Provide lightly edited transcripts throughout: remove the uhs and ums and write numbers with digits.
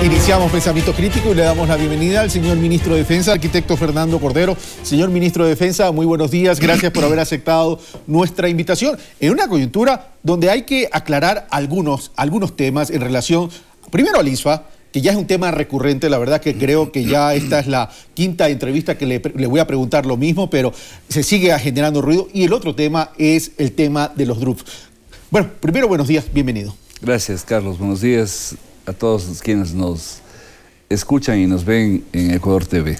Iniciamos Pensamiento Crítico y le damos la bienvenida al señor Ministro de Defensa, arquitecto Fernando Cordero. Señor Ministro de Defensa, muy buenos días. Gracias por haber aceptado nuestra invitación en una coyuntura donde hay que aclarar algunos temas en relación, primero al ISFA, que ya es un tema recurrente. La verdad que creo que ya esta es la quinta entrevista que le voy a preguntar lo mismo, pero se sigue generando ruido. Y el otro tema es el tema de los DRUF. Bueno, primero, buenos días, bienvenido. Gracias, Carlos. Buenos días a todos quienes nos escuchan y nos ven en Ecuador TV.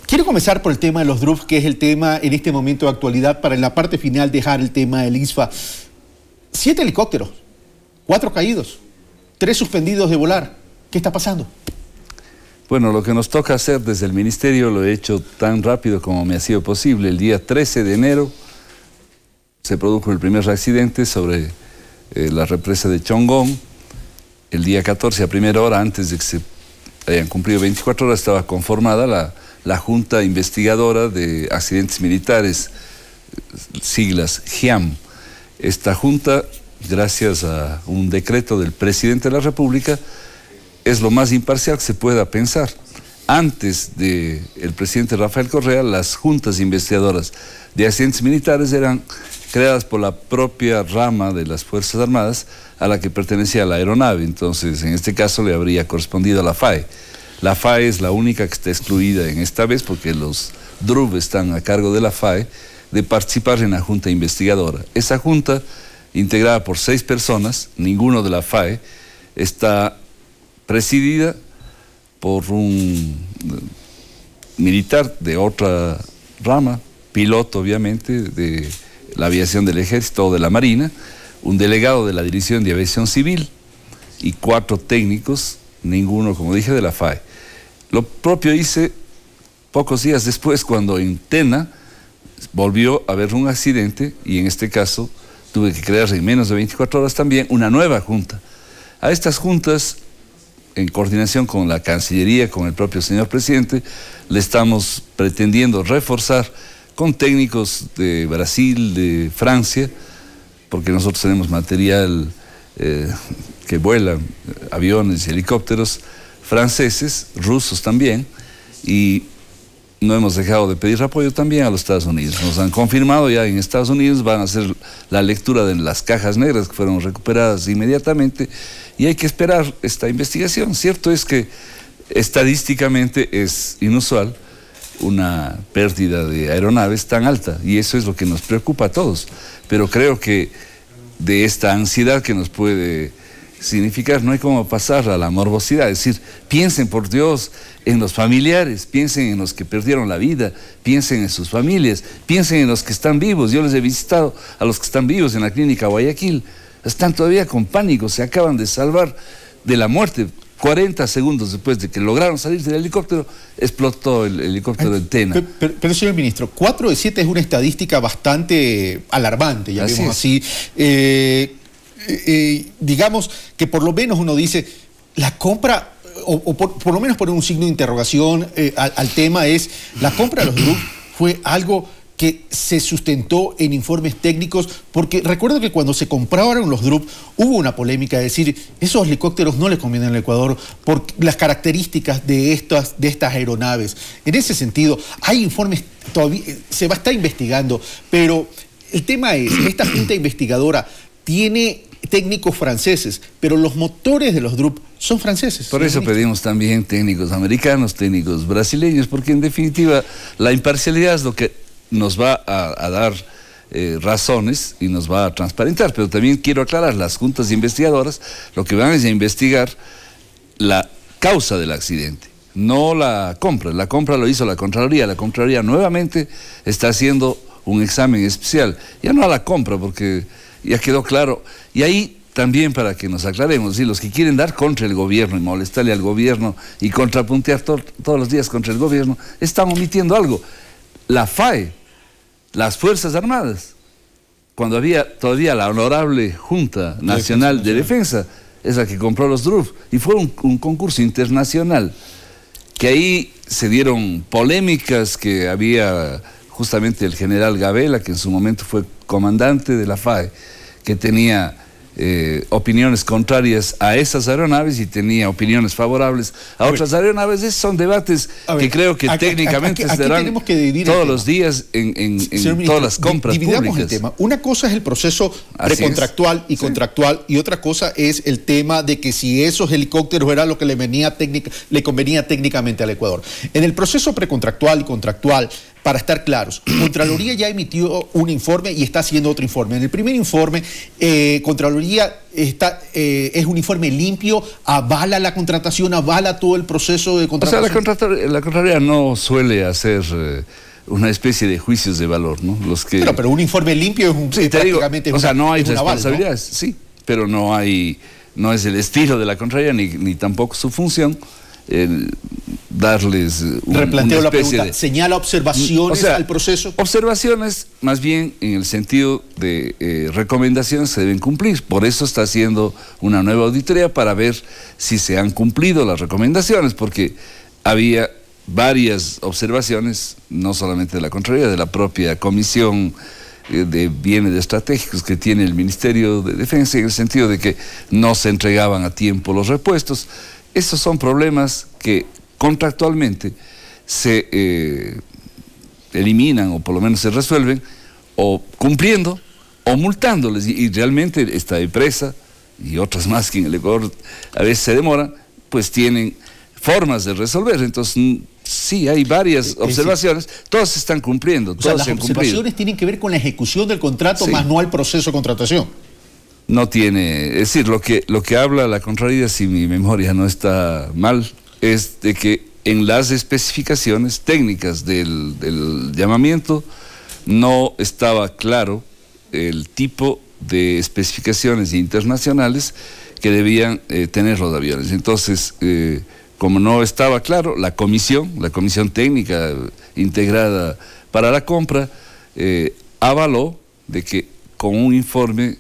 Quiero comenzar por el tema de los DRUF, que es el tema en este momento de actualidad, para en la parte final dejar el tema del ISFA. 7 helicópteros, 4 caídos, 3 suspendidos de volar. ¿Qué está pasando? Bueno, lo que nos toca hacer desde el Ministerio lo he hecho tan rápido como me ha sido posible. El día 13 de enero se produjo el primer accidente sobre la represa de Chongón. El día 14, a primera hora, antes de que se hayan cumplido 24 horas, estaba conformada la Junta Investigadora de Accidentes Militares, siglas JIAM. Esta junta, gracias a un decreto del Presidente de la República, es lo más imparcial que se pueda pensar. Antes del presidente Rafael Correa, las juntas investigadoras de accidentes militares eran creadas por la propia rama de las Fuerzas Armadas a la que pertenecía la aeronave. Entonces, en este caso le habría correspondido a la FAE. La FAE es la única que está excluida en esta vez, porque los DRUF están a cargo de la FAE, de participar en la junta investigadora. Esa junta, integrada por 6 personas, ninguno de la FAE, está presidida por un militar de otra rama, piloto obviamente de la aviación del Ejército o de la Marina, un delegado de la Dirección de Aviación Civil y 4 técnicos, ninguno, como dije, de la FAE. Lo propio hice pocos días después, cuando en Tena volvió a haber un accidente, y en este caso tuve que crear en menos de 24 horas también una nueva junta. A estas juntas, en coordinación con la Cancillería, con el propio señor presidente, le estamos pretendiendo reforzar con técnicos de Brasil, de Francia, porque nosotros tenemos material que vuela, aviones y helicópteros franceses, rusos también, y no hemos dejado de pedir apoyo también a los Estados Unidos. Nos han confirmado ya en Estados Unidos, van a hacer la lectura de las cajas negras que fueron recuperadas inmediatamente, y hay que esperar esta investigación. Cierto es que estadísticamente es inusual una pérdida de aeronaves tan alta, y eso es lo que nos preocupa a todos. Pero creo que de esta ansiedad que nos puede significar, no hay como pasar a la morbosidad. Es decir, piensen por Dios en los familiares, piensen en los que perdieron la vida, piensen en sus familias, piensen en los que están vivos. Yo les he visitado a los que están vivos en la clínica Guayaquil, están todavía con pánico, se acaban de salvar de la muerte. 40 segundos después de que lograron salir del helicóptero, explotó el helicóptero en Tena. Pero señor ministro, 4 de 7 es una estadística bastante alarmante, ya vemos así. Digamos que por lo menos uno dice, la compra, o por lo menos poner un signo de interrogación al tema, es la compra de los DRUF fue algo que se sustentó en informes técnicos, porque recuerdo que cuando se compraron los DRUF hubo una polémica de decir, esos helicópteros no les convienen al Ecuador por las características de estas aeronaves. En ese sentido, hay informes, todavía se está investigando, pero el tema es, esta junta investigadora tiene técnicos franceses, pero los motores de los DRUF son franceses. Por eso pedimos también técnicos americanos, técnicos brasileños, porque en definitiva la imparcialidad es lo que nos va a dar razones y nos va a transparentar. Pero también quiero aclarar, las juntas investigadoras lo que van es a investigar la causa del accidente, no la compra. La compra lo hizo la Contraloría nuevamente está haciendo un examen especial, ya no a la compra, porque ya quedó claro. Y ahí también, para que nos aclaremos, ¿sí? Los que quieren dar contra el gobierno y molestarle al gobierno y contrapuntear todos los días contra el gobierno, están omitiendo algo. La FAE, las Fuerzas Armadas, cuando había todavía la honorable Junta Nacional de Defensa, es la que compró los DRUF, y fue un concurso internacional, que ahí se dieron polémicas, que había justamente el general Gabela, que en su momento fue comandante de la FAE, que tenía opiniones contrarias a esas aeronaves y tenía opiniones favorables a otras aeronaves. Esos son debates que creo que técnicamente se darán todos los días en todas las compras dividamos públicas. El tema. Una cosa es el proceso precontractual y contractual, y otra cosa es el tema de que si esos helicópteros era lo que le convenía técnicamente al Ecuador. En el proceso precontractual y contractual, para estar claros, Contraloría ya emitió un informe y está haciendo otro informe. En el primer informe, Contraloría es un informe limpio, avala la contratación, avala todo el proceso de contratación. O sea, la Contraloría no suele hacer una especie de juicios de valor, ¿no? Pero un informe limpio es prácticamente o sea, no hay responsabilidades, ¿no? Sí, pero no es el estilo de la Contraloría ni tampoco su función darles replanteo la pregunta, ¿señala observaciones al proceso? Observaciones, más bien en el sentido de recomendaciones se deben cumplir. Por eso está haciendo una nueva auditoría para ver si se han cumplido las recomendaciones, porque había varias observaciones, no solamente de la Contraloría, de la propia Comisión de Bienes Estratégicos que tiene el Ministerio de Defensa, en el sentido de que no se entregaban a tiempo los repuestos. Estos son problemas que contractualmente se eliminan o por lo menos se resuelven o cumpliendo o multándoles, y realmente esta empresa y otras más que en el Ecuador a veces se demoran, pues tienen formas de resolver. Entonces sí, hay varias observaciones, todas se están cumpliendo, todas se han cumplido. Las observaciones tienen que ver con la ejecución del contrato, más no al proceso de contratación. No tiene, es decir, lo que habla la Contraloría, si mi memoria no está mal, es de que en las especificaciones técnicas del llamamiento no estaba claro el tipo de especificaciones internacionales que debían tener los aviones. Entonces, como no estaba claro, la comisión técnica integrada para la compra avaló de que con un informe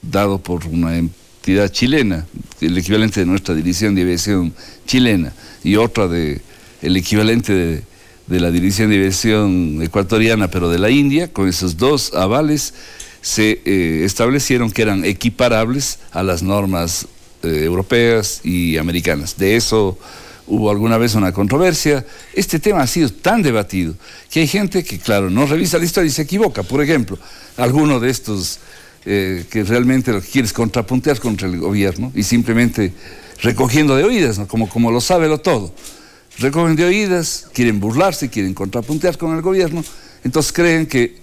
dado por una entidad chilena, el equivalente de nuestra División de Aviación chilena, y otra el equivalente de la División de Aviación ecuatoriana, pero de la India, con esos dos avales se establecieron que eran equiparables a las normas europeas y americanas. De eso hubo alguna vez una controversia. Este tema ha sido tan debatido que hay gente que, claro, no revisa la historia y se equivoca. Por ejemplo, alguno de estos que realmente lo que quiere es contrapuntear contra el gobierno y simplemente recogiendo de oídas, ¿no? como lo sabe lo todo. Recogen de oídas, quieren burlarse, quieren contrapuntear con el gobierno, entonces creen que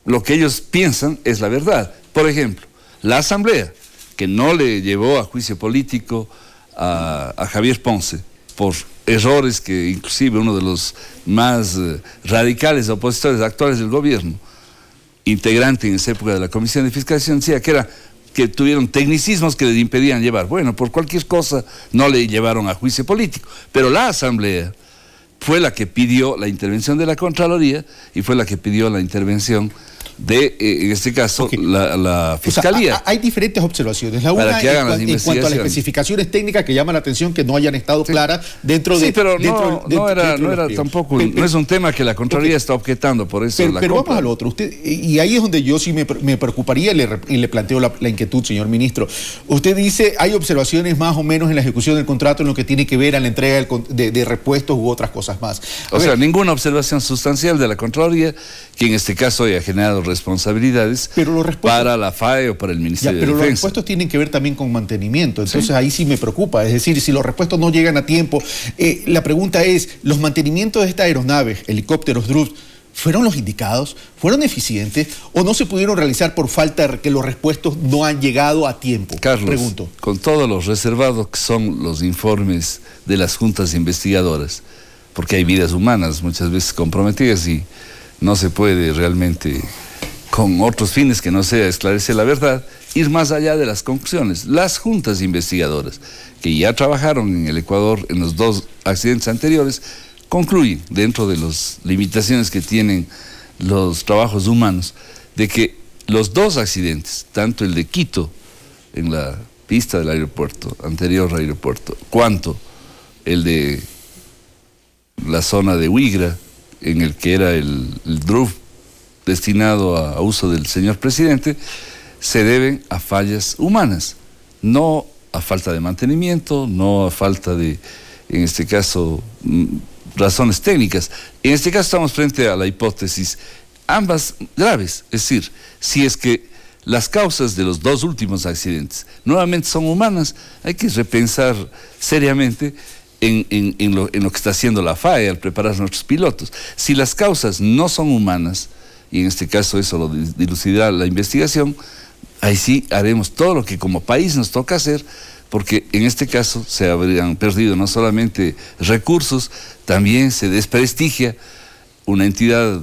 lo que ellos piensan es la verdad. Por ejemplo, la Asamblea, que no le llevó a juicio político a Javier Ponce por errores que inclusive uno de los más radicales opositores actuales del gobierno, integrante en esa época de la Comisión de Fiscalización, decía que tuvieron tecnicismos que les impedían llevar. Bueno, por cualquier cosa no le llevaron a juicio político, pero la Asamblea fue la que pidió la intervención de la Contraloría y fue la que pidió la intervención de, en este caso, la Fiscalía. O sea, hay diferentes observaciones. La una en cuanto a las especificaciones técnicas que llaman la atención que no hayan estado claras dentro de... Sí, pero no era tampoco, no es un tema que la Contraloría está objetando, por eso la pero vamos al otro. Y ahí es donde yo sí me preocuparía y le planteo la inquietud, señor ministro. Usted dice, hay observaciones más o menos en la ejecución del contrato en lo que tiene que ver a la entrega de repuestos u otras cosas más. O sea, ninguna observación sustancial de la Contraloría, que en este caso haya generado responsabilidades para la FAE o para el Ministerio de Defensa. Pero los repuestos tienen que ver también con mantenimiento, entonces ahí sí me preocupa. Es decir, si los repuestos no llegan a tiempo, la pregunta es, ¿los mantenimientos de estas aeronaves, helicópteros DRUS, fueron los indicados? ¿Fueron eficientes? ¿O no se pudieron realizar por falta de que los repuestos no han llegado a tiempo? Carlos, pregunto. Con todos los reservados que son los informes de las juntas investigadoras, porque hay vidas humanas muchas veces comprometidas y no se puede realmente, con otros fines que no sea esclarecer la verdad, ir más allá de las conclusiones. Las juntas investigadoras, que ya trabajaron en el Ecuador en los dos accidentes anteriores, concluyen, dentro de las limitaciones que tienen los trabajos humanos, de que los dos accidentes, tanto el de Quito, en la pista del aeropuerto, anterior al aeropuerto, cuanto el de la zona de Huigra, en el que era el DRUF destinado a uso del señor presidente, se deben a fallas humanas, no a falta de mantenimiento, no a falta de, en este caso, razones técnicas. En este caso estamos frente a la hipótesis, ambas graves, es decir, si es que las causas de los dos últimos accidentes nuevamente son humanas, hay que repensar seriamente en lo que está haciendo la FAE al preparar a nuestros pilotos. Si las causas no son humanas, y en este caso eso lo dilucidará la investigación, ahí sí haremos todo lo que como país nos toca hacer, porque en este caso se habrían perdido no solamente recursos, también se desprestigia una entidad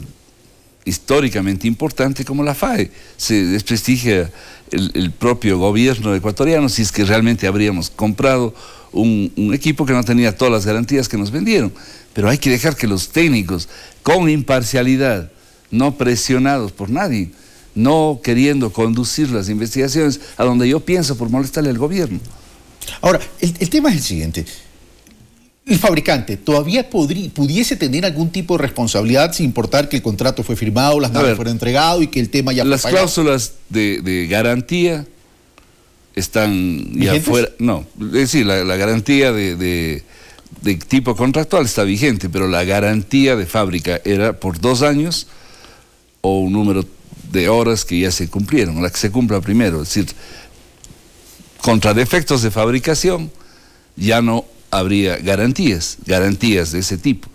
históricamente importante como la FAE, se desprestigia el propio gobierno ecuatoriano si es que realmente habríamos comprado un equipo que no tenía todas las garantías que nos vendieron. Pero hay que dejar que los técnicos, con imparcialidad, no presionados por nadie, no queriendo conducir las investigaciones a donde yo pienso por molestarle al gobierno. Ahora, el tema es el siguiente. El fabricante todavía pudiese tener algún tipo de responsabilidad sin importar que el contrato fue firmado, las naves fueron entregadas y que el tema ya fue las pagado. Cláusulas de garantía están ya fuera. No, es decir, la garantía de tipo contractual está vigente, pero la garantía de fábrica era por 2 años o un número de horas que ya se cumplieron, la que se cumpla primero. Es decir, contra defectos de fabricación ya no habría garantías de ese tipo.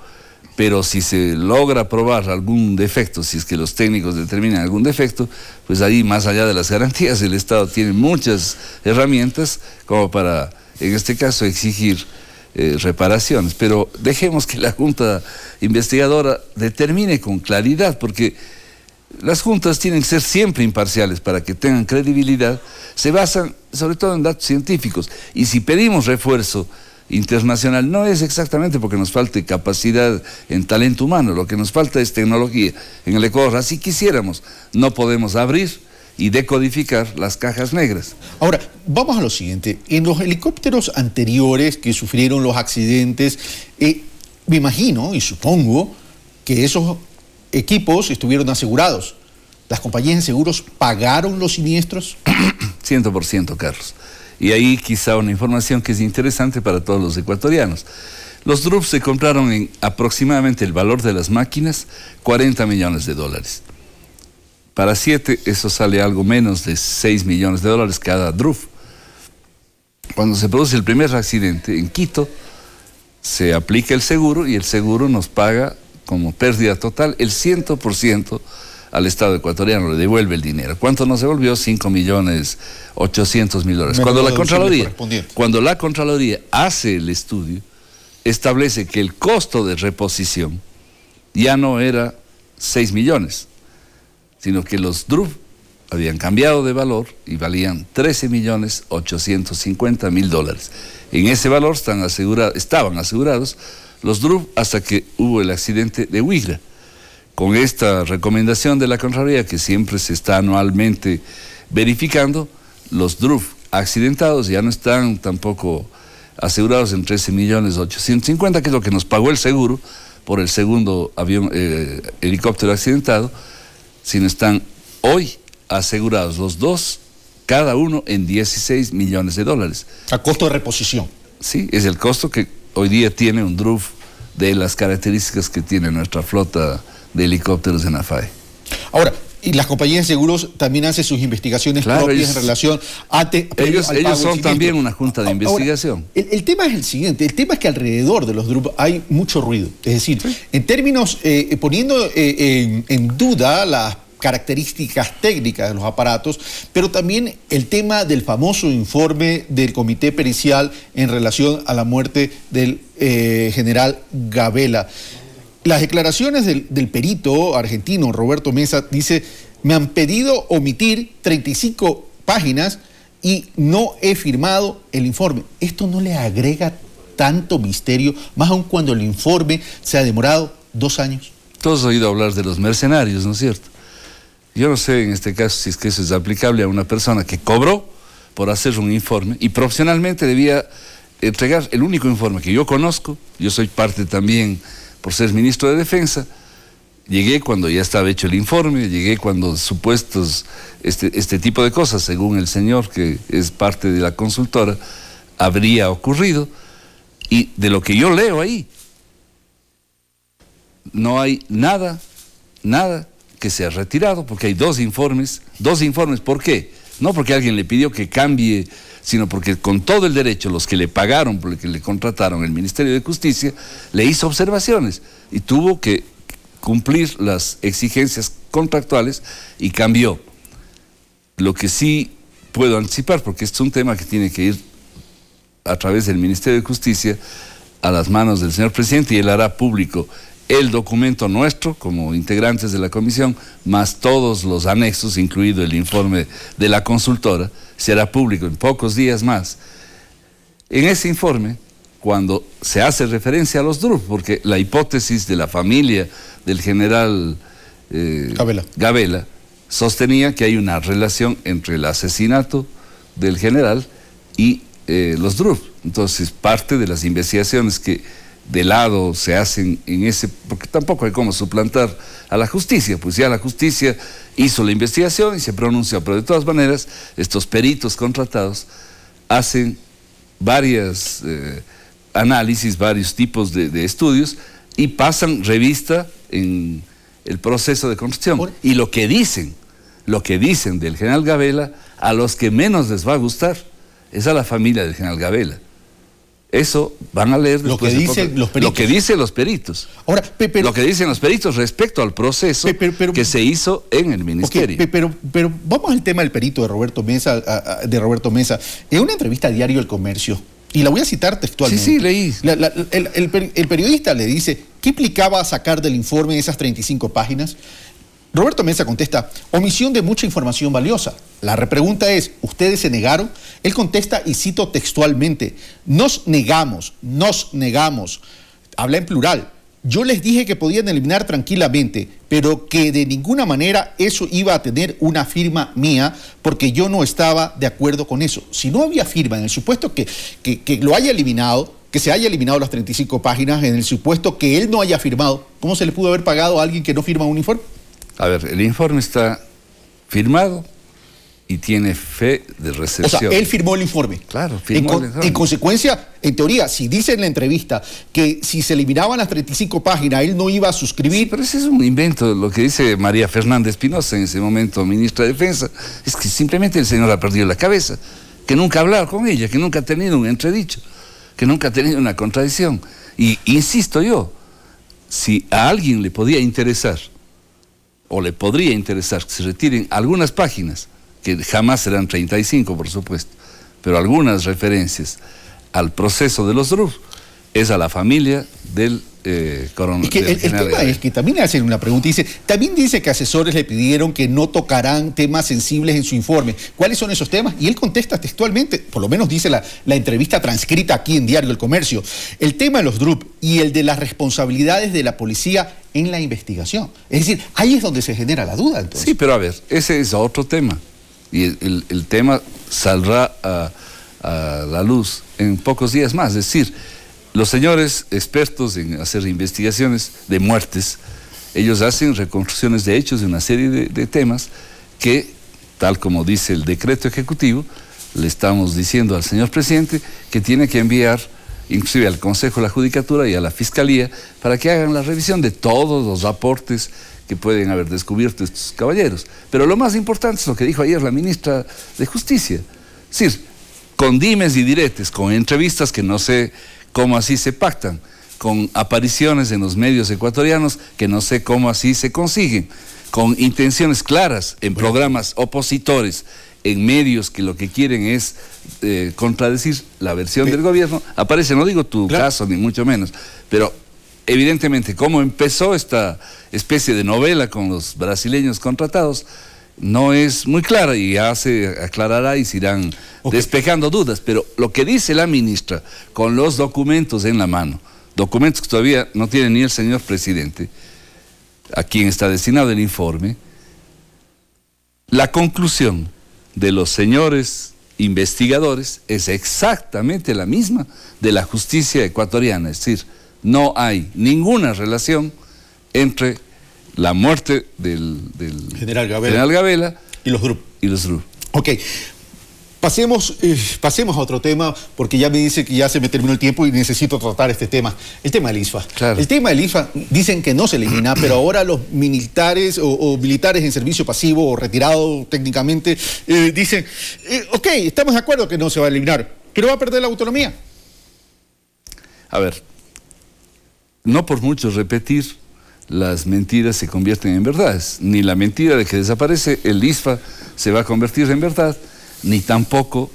Pero si se logra probar algún defecto, si es que los técnicos determinan algún defecto, pues ahí, más allá de las garantías, el Estado tiene muchas herramientas como para, en este caso, exigir reparaciones. Pero dejemos que la Junta Investigadora determine con claridad, porque las juntas tienen que ser siempre imparciales para que tengan credibilidad, se basan sobre todo en datos científicos, y si pedimos refuerzo internacional no es exactamente porque nos falte capacidad en talento humano, lo que nos falta es tecnología. En el Ecuador, así quisiéramos, no podemos abrir y decodificar las cajas negras. Ahora, vamos a lo siguiente. En los helicópteros anteriores que sufrieron los accidentes, me imagino y supongo que esos equipos estuvieron asegurados. ¿Las compañías de seguros pagaron los siniestros? 100%, Carlos. Y ahí quizá una información que es interesante para todos los ecuatorianos. Los DRUP se compraron en aproximadamente el valor de las máquinas, $40 millones. Para 7, eso sale algo menos de $6 millones cada DRUP. Cuando se produce el primer accidente en Quito, se aplica el seguro y el seguro nos paga como pérdida total el 100% al Estado ecuatoriano, le devuelve el dinero. ¿Cuánto nos devolvió? $5.800.000. Cuando la Contraloría hace el estudio, establece que el costo de reposición ya no era 6 millones, sino que los DRUP habían cambiado de valor y valían $13.850.000. En ese valor estaban asegurados los DRUP hasta que hubo el accidente de Huigra. Con esta recomendación de la Contraloría, que siempre se está anualmente verificando, los DRUP accidentados ya no están tampoco asegurados en 13.850.000, que es lo que nos pagó el seguro por el segundo helicóptero accidentado, sino están hoy asegurados los dos, cada uno en $16 millones. A costo de reposición. Sí, es el costo que hoy día tiene un DRUP de las características que tiene nuestra flota de helicópteros en la FAE. Ahora, y las compañías de seguros también hacen sus investigaciones propias en relación a... Ellos son también una junta de investigación. Ahora, el tema es el siguiente, el tema es que alrededor de los DRUP hay mucho ruido. Es decir, en términos, poniendo en duda las características técnicas de los aparatos, pero también el tema del famoso informe del comité pericial en relación a la muerte del general Gabela. Las declaraciones del perito argentino Roberto Mesa dice: me han pedido omitir 35 páginas y no he firmado el informe. ¿Esto no le agrega tanto misterio, más aún cuando el informe se ha demorado 2 años? Todos han oído hablar de los mercenarios, ¿no es cierto? Yo no sé en este caso si es que eso es aplicable a una persona que cobró por hacer un informe y profesionalmente debía entregar el único informe que yo conozco. Yo soy parte también, por ser ministro de Defensa, llegué cuando ya estaba hecho el informe, llegué cuando supuestos este tipo de cosas, según el señor que es parte de la consultora, habría ocurrido, y de lo que yo leo ahí, no hay nada que sea retirado, porque hay dos informes, ¿por qué? No porque alguien le pidió que cambie, sino porque con todo el derecho, los que le pagaron, por el que le contrataron, el Ministerio de Justicia, le hizo observaciones y tuvo que cumplir las exigencias contractuales y cambió. Lo que sí puedo anticipar, porque este es un tema que tiene que ir a través del Ministerio de Justicia a las manos del señor presidente, y él hará público el documento nuestro como integrantes de la comisión, más todos los anexos, incluido el informe de la consultora, se hará público en pocos días más. En ese informe, cuando se hace referencia a los DRUP, porque la hipótesis de la familia del general Gabela sostenía que hay una relación entre el asesinato del general y los DRUP. Entonces, parte de las investigaciones que de lado se hacen en ese, porque tampoco hay cómo suplantar a la justicia, pues ya la justicia hizo la investigación y se pronunció, pero de todas maneras estos peritos contratados hacen varios análisis, varios tipos de estudios, y pasan revista en el proceso de construcción. Y lo que dicen del general Gabela, a los que menos les va a gustar es a la familia del general Gabela. Eso van a leer después lo que dicen los peritos. Lo que dicen los peritos. Ahora, lo que dicen los peritos respecto al proceso que se hizo en el ministerio. Okay, pero vamos al tema del perito de Roberto Mesa. En una entrevista a Diario El Comercio, y la voy a citar textualmente. Sí, leí. El periodista le dice, ¿qué implicaba sacar del informe esas 35 páginas? Roberto Mesa contesta, omisión de mucha información valiosa. La repregunta es, ¿ustedes se negaron? Él contesta, y cito textualmente, nos negamos, habla en plural. Yo les dije que podían eliminar tranquilamente, pero que de ninguna manera eso iba a tener una firma mía, porque yo no estaba de acuerdo con eso. Si no había firma, en el supuesto que lo haya eliminado, que se haya eliminado las 35 páginas, en el supuesto que él no haya firmado, ¿cómo se le pudo haber pagado a alguien que no firma un informe? A ver, el informe está firmado y tiene fe de recepción. O sea, él firmó el informe. Claro, firmó el informe. En consecuencia, en teoría, si dice en la entrevista que si se eliminaban las 35 páginas, él no iba a suscribir... Sí, pero ese es un invento. Lo que dice María Fernanda Espinosa, en ese momento ministra de Defensa, es que simplemente el señor ha perdido la cabeza, que nunca ha hablado con ella, que nunca ha tenido un entredicho, que nunca ha tenido una contradicción. Y insisto yo, si a alguien le podía interesar, o le podría interesar que se retiren algunas páginas, que jamás serán 35, por supuesto, pero algunas referencias al proceso de los DRUP, es a la familia del coronel. Y que el tema es que también hacen una pregunta, también dice que asesores le pidieron que no tocarán temas sensibles en su informe. ¿Cuáles son esos temas? Y él contesta textualmente, por lo menos dice la entrevista transcrita aquí en Diario El Comercio, el tema de los DRUP y el de las responsabilidades de la policía en la investigación. Es decir, ahí es donde se genera la duda, entonces. Sí, pero a ver, ese es otro tema. Y el tema saldrá a la luz en pocos días más. Es decir, los señores expertos en hacer investigaciones de muertes, ellos hacen reconstrucciones de hechos de una serie de temas que, tal como dice el decreto ejecutivo, le estamos diciendo al señor presidente que tiene que enviar inclusive al Consejo de la Judicatura y a la Fiscalía para que hagan la revisión de todos los aportes que pueden haber descubierto estos caballeros. Pero lo más importante es lo que dijo ayer la ministra de Justicia. Es decir, con dimes y diretes, con entrevistas que no sé cómo así se pactan, con apariciones en los medios ecuatorianos que no sé cómo así se consiguen, con intenciones claras en programas opositores, en medios que lo que quieren es contradecir la versión del gobierno, aparece, no digo tu caso ni mucho menos, pero evidentemente cómo empezó esta especie de novela con los brasileños contratados no es muy clara, y ya se aclarará y se irán despejando dudas, pero lo que dice la ministra con los documentos en la mano, documentos que todavía no tiene ni el señor presidente, a quien está destinado el informe, la conclusión de los señores investigadores es exactamente la misma de la justicia ecuatoriana, es decir, no hay ninguna relación entre la muerte del General Gabela y los DRUP. Ok. Pasemos a otro tema, porque ya me dice que ya se me terminó el tiempo y necesito tratar este tema. El tema del ISFA. Claro. El tema del ISFA dicen que no se elimina, pero ahora los militares o militares en servicio pasivo o retirado técnicamente dicen, ok, estamos de acuerdo que no se va a eliminar, pero va a perder la autonomía. A ver, no por mucho repetir, las mentiras se convierten en verdades. Ni la mentira de que desaparece el ISFA se va a convertir en verdad, ni tampoco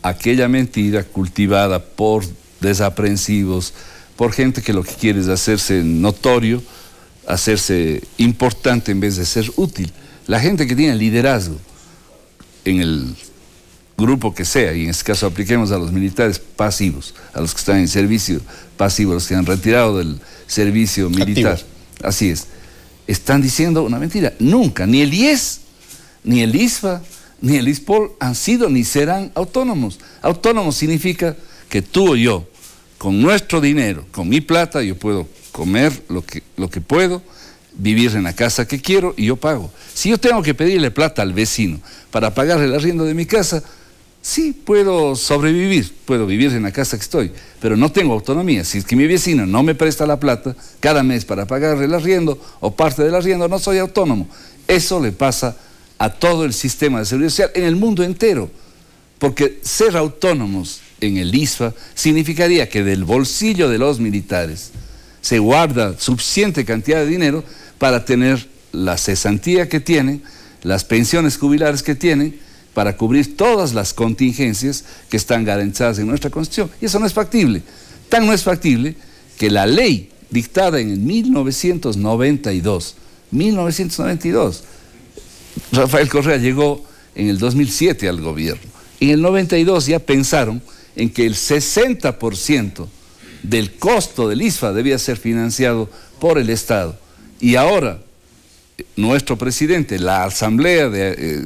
aquella mentira cultivada por desaprensivos, por gente que lo que quiere es hacerse notorio, hacerse importante en vez de ser útil. La gente que tiene liderazgo en el grupo que sea, y en este caso apliquemos a los militares pasivos, a los que están en servicio pasivo, a los que han retirado del servicio militar. Activos. Así es. Están diciendo una mentira. Nunca, ni el IES, ni el ISFA, ni el ISPOL han sido ni serán autónomos. Autónomos significa que tú o yo, con nuestro dinero, con mi plata, yo puedo comer lo que puedo, vivir en la casa que quiero y yo pago. Si yo tengo que pedirle plata al vecino para pagar el arriendo de mi casa, sí, puedo sobrevivir, puedo vivir en la casa que estoy, pero no tengo autonomía. Si es que mi vecino no me presta la plata cada mes para pagar el arriendo o parte del arriendo, no soy autónomo. Eso le pasa a todo el sistema de seguridad social en el mundo entero, porque ser autónomos en el ISFA significaría que del bolsillo de los militares se guarda suficiente cantidad de dinero para tener la cesantía que tienen, las pensiones jubilares que tienen, para cubrir todas las contingencias que están garantizadas en nuestra Constitución. Y eso no es factible. Tan no es factible que la ley dictada en el 1992, Rafael Correa llegó en el 2007 al gobierno. En el 92 ya pensaron en que el 60% del costo del ISFA debía ser financiado por el Estado. Y ahora nuestro presidente, la Asamblea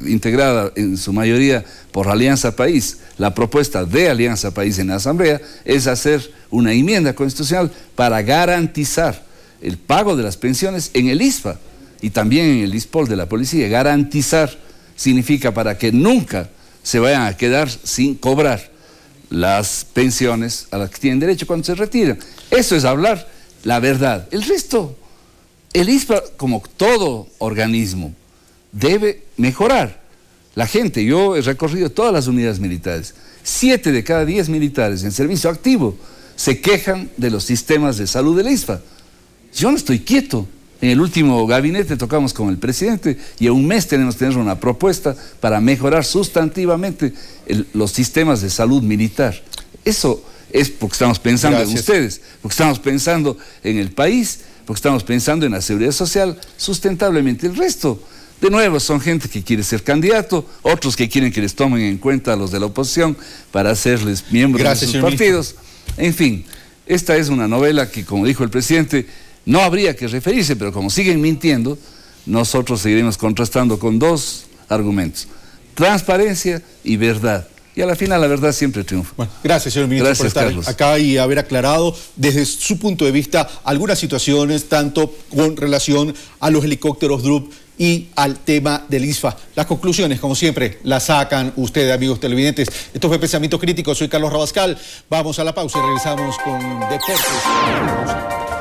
integrada en su mayoría por Alianza País, la propuesta de Alianza País en la Asamblea es hacer una enmienda constitucional para garantizar el pago de las pensiones en el ISFA y también en el ISPOL de la policía. Garantizar significa para que nunca se vayan a quedar sin cobrar las pensiones a las que tienen derecho cuando se retiran. Eso es hablar la verdad. El resto, el ISPA, como todo organismo, debe mejorar. La gente, yo he recorrido todas las unidades militares, 7 de cada 10 militares en servicio activo se quejan de los sistemas de salud del ISPA. Yo no estoy quieto. En el último gabinete tocamos con el presidente y en un mes tenemos que tener una propuesta para mejorar sustantivamente los sistemas de salud militar. Eso es porque estamos pensando en ustedes, porque estamos pensando en el país, porque estamos pensando en la seguridad social sustentablemente. El resto, de nuevo, son gente que quiere ser candidato, otros que quieren que les tomen en cuenta a los de la oposición para hacerles miembros de sus partidos. En fin, esta es una novela que, como dijo el presidente, no habría que referirse, pero como siguen mintiendo, nosotros seguiremos contrastando con 2 argumentos: transparencia y verdad. Y a la final la verdad siempre triunfa. Bueno, gracias, señor ministro, por estar acá y haber aclarado desde su punto de vista algunas situaciones, tanto con relación a los helicópteros DRUP y al tema del ISFA. Las conclusiones, como siempre, las sacan ustedes, amigos televidentes. Esto fue Pensamiento Crítico, soy Carlos Rabascal. Vamos a la pausa y regresamos con Deportes.